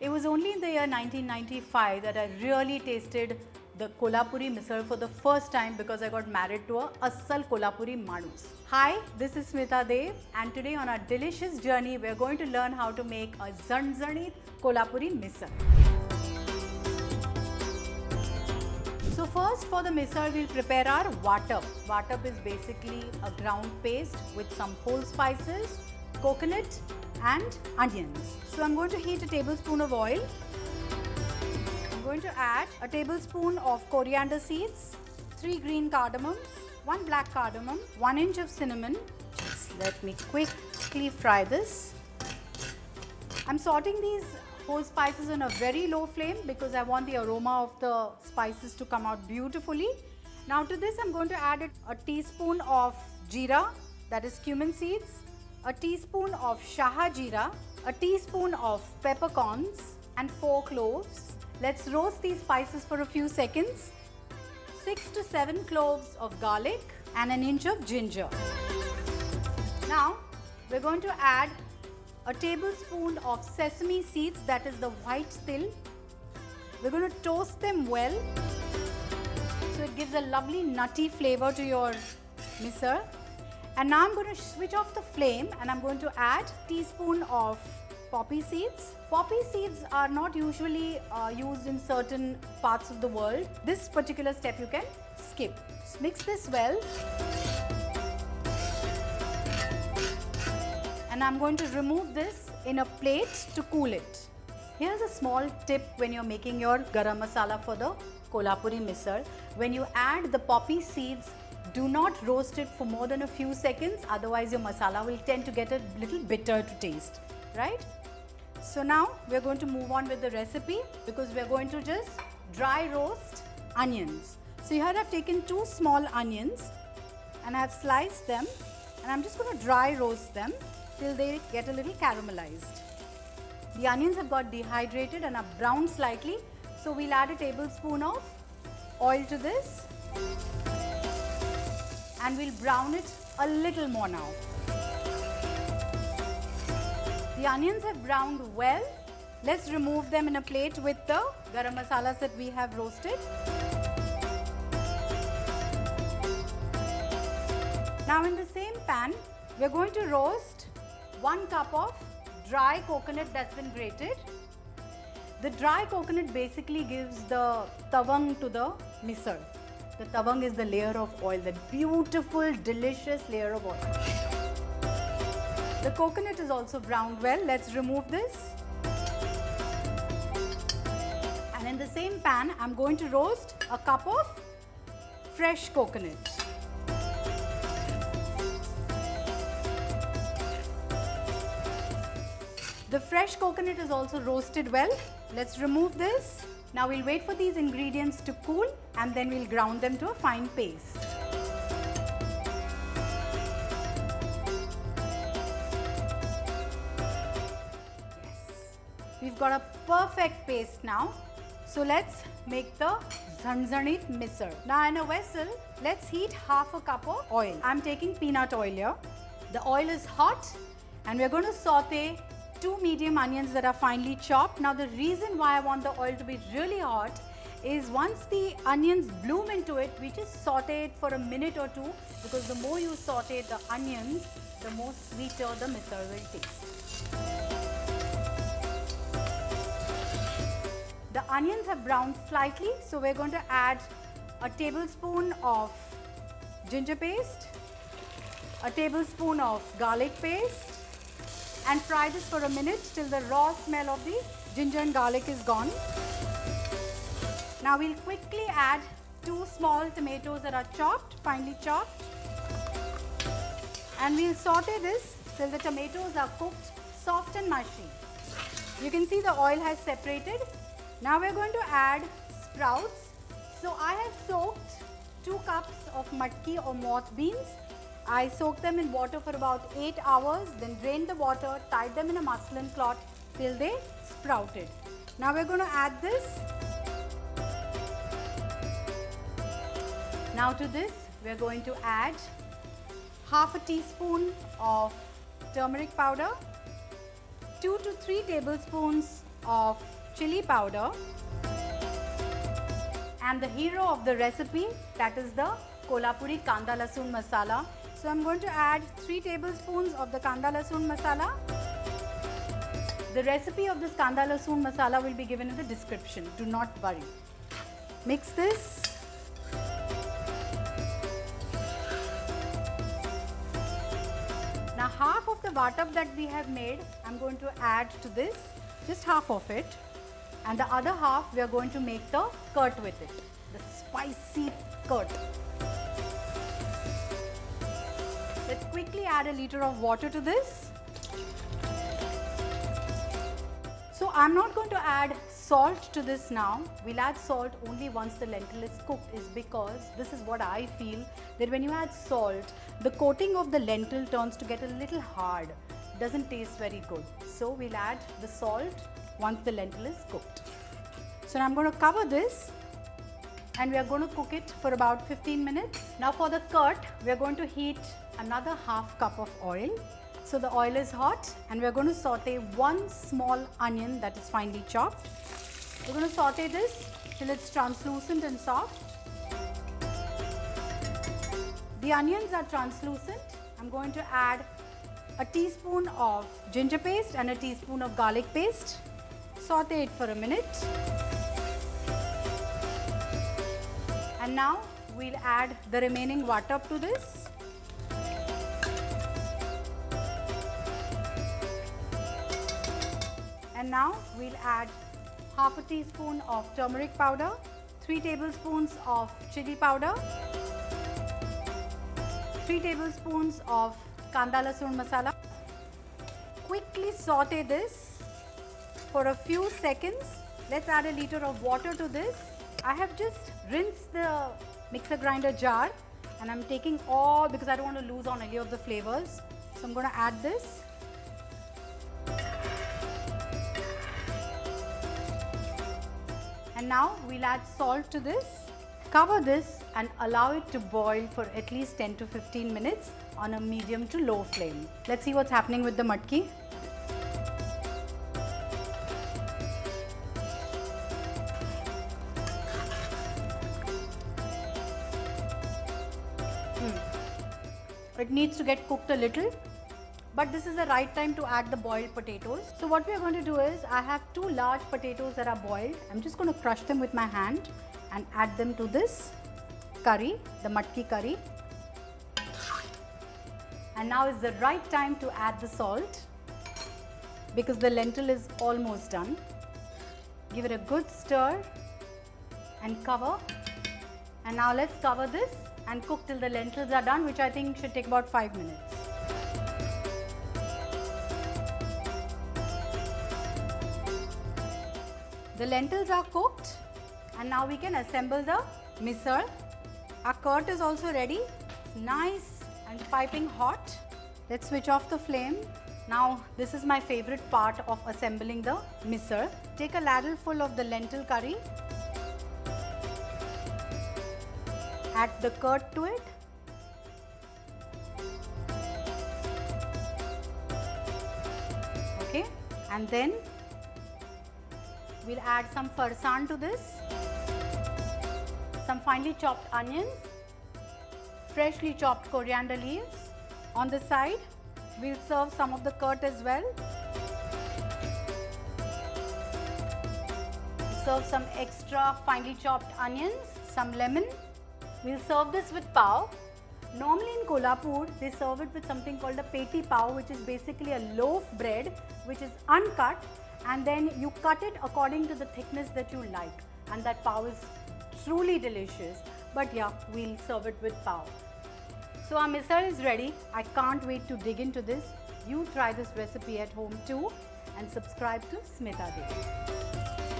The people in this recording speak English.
It was only in the year 1995 that I really tasted the Kolhapuri misal for the first time because I got married to a Assal Kolhapuri Manus. Hi, this is Smita Deo, and today on our delicious journey we are going to learn how to make a zanzanit Kolhapuri misal. So first for the misal we'll prepare our Vatap. Vatap is basically a ground paste with some whole spices, coconut and onions. So I'm going to heat a tablespoon of oil. I'm going to add a tablespoon of coriander seeds, 3 green cardamoms, 1 black cardamom, 1 inch of cinnamon. Just let me quickly fry this. I'm sauteing these whole spices on a very low flame because I want the aroma of the spices to come out beautifully. Now to this I'm going to add a teaspoon of jeera, that is cumin seeds, a teaspoon of shahjeera, a teaspoon of peppercorns and 4 cloves. Let's roast these spices for a few seconds. 6 to 7 cloves of garlic and an inch of ginger. Now we're going to add a tablespoon of sesame seeds, that is the white till. We're going to toast them well so it gives a lovely nutty flavor to your misal. And now I'm going to switch off the flame and I'm going to add a teaspoon of poppy seeds. Poppy seeds are not usually used in certain parts of the world. This particular step you can skip. Just mix this well. And I'm going to remove this in a plate to cool it. Here's a small tip when you're making your garam masala for the Kolhapuri misal. When you add the poppy seeds, do not roast it for more than a few seconds, otherwise your masala will tend to get a little bitter to taste, right? So now we're going to move on with the recipe because we're going to just dry roast onions. So here I've taken 2 small onions and I've sliced them and I'm just going to dry roast them till they get a little caramelized. The onions have got dehydrated and are browned slightly, so we'll add a tablespoon of oil to this. And we'll brown it a little more now. The onions have browned well. Let's remove them in a plate with the garam masalas that we have roasted. Now in the same pan, we're going to roast 1 cup of dry coconut that's been grated. The dry coconut basically gives the tawang to the misal. The tawang is the layer of oil, that beautiful, delicious layer of oil. The coconut is also browned well. Let's remove this. And in the same pan, I'm going to roast a cup of fresh coconut. The fresh coconut is also roasted well. Let's remove this. Now we'll wait for these ingredients to cool and then we'll ground them to a fine paste. Yes, we've got a perfect paste now. So let's make the zanzanit misal. Now in a vessel, let's heat half a cup of oil. I'm taking peanut oil here. The oil is hot and we're going to saute 2 medium onions that are finely chopped. Now the reason why I want the oil to be really hot is once the onions bloom into it, we just saute it for a minute or 2 because the more you saute the onions, the more sweeter the misal will taste. The onions have browned slightly, so we're going to add a tablespoon of ginger paste, a tablespoon of garlic paste, and fry this for a minute till the raw smell of the ginger and garlic is gone. Now we'll quickly add 2 small tomatoes that are chopped, finely chopped. And we'll saute this till the tomatoes are cooked soft and mushy. You can see the oil has separated. Now we're going to add sprouts. So I have soaked 2 cups of matki or moth beans. I soaked them in water for about 8 hours, then drained the water, tied them in a muslin cloth till they sprouted. Now we're going to add this. Now to this, we're going to add half a teaspoon of turmeric powder, 2 to 3 tablespoons of chili powder, and the hero of the recipe, that is the Kolhapuri Kanda Lasoon Masala. So I'm going to add 3 tablespoons of the Kanda Lasoon Masala. The recipe of this Kanda Lasoon Masala will be given in the description. Do not worry. Mix this. Now half of the vatap that we have made, I'm going to add to this, just half of it. And the other half we are going to make the KUTT with it, the spicy KUTT. Let's quickly add a liter of water to this. So I'm not going to add salt to this now. We'll add salt only once the lentil is cooked, is because this is what I feel, that when you add salt, the coating of the lentil turns to get a little hard. Doesn't taste very good. So we'll add the salt once the lentil is cooked. So now I'm going to cover this and we are going to cook it for about 15 minutes. Now for the KUTT, we are going to heat another half cup of oil. So the oil is hot and we are going to saute 1 small onion that is finely chopped. We're going to saute this till it's translucent and soft. The onions are translucent. I'm going to add a teaspoon of ginger paste and a teaspoon of garlic paste. Saute it for a minute. And now we'll add the remaining vatap to this. And now we'll add half a teaspoon of turmeric powder, 3 tablespoons of chilli powder, 3 tablespoons of Kanda Lasoon Masala. Quickly saute this for a few seconds. Let's add a liter of water to this. I have just rinsed the mixer grinder jar and I'm taking all, because I don't want to lose on any of the flavors. So I'm going to add this. And now we'll add salt to this. Cover this and allow it to boil for at least 10 to 15 minutes on a medium to low flame. Let's see what's happening with the matki. It needs to get cooked a little, but this is the right time to add the boiled potatoes. So what we are going to do is, I have 2 large potatoes that are boiled. I'm just going to crush them with my hand and add them to this curry, the matki curry. And now is the right time to add the salt, because the lentil is almost done. Give it a good stir and cover. And now let's cover this and cook till the lentils are done, which I think should take about 5 minutes. The lentils are cooked and now we can assemble the missal. Our KUTT is also ready. It's nice and piping hot. Let's switch off the flame. Now this is my favorite part of assembling the missal. Take a ladle full of the lentil curry. Add the KUTT to it. Okay, and then we'll add some farsan to this, some finely chopped onions, freshly chopped coriander leaves. On the side, we'll serve some of the KUTT as well. Serve some extra finely chopped onions, some lemon. We'll serve this with pav. Normally in Kolhapur, they serve it with something called a peti pav, which is basically a loaf bread which is uncut, and then you cut it according to the thickness that you like, and that pav is truly delicious. But yeah, we'll serve it with pav. So our missal is ready. I can't wait to dig into this. You try this recipe at home too and subscribe to Smita Deo.